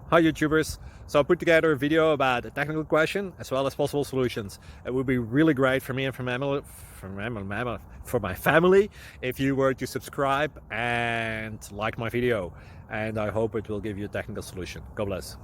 Hi YouTubers! So I put together a video about a technical question as well as possible solutions. It would be really great for me and for my family if you were to subscribe and like my video, and I hope it will give you a technical solution. God bless.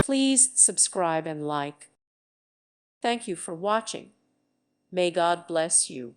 Please subscribe and like. Thank you for watching. May God bless you.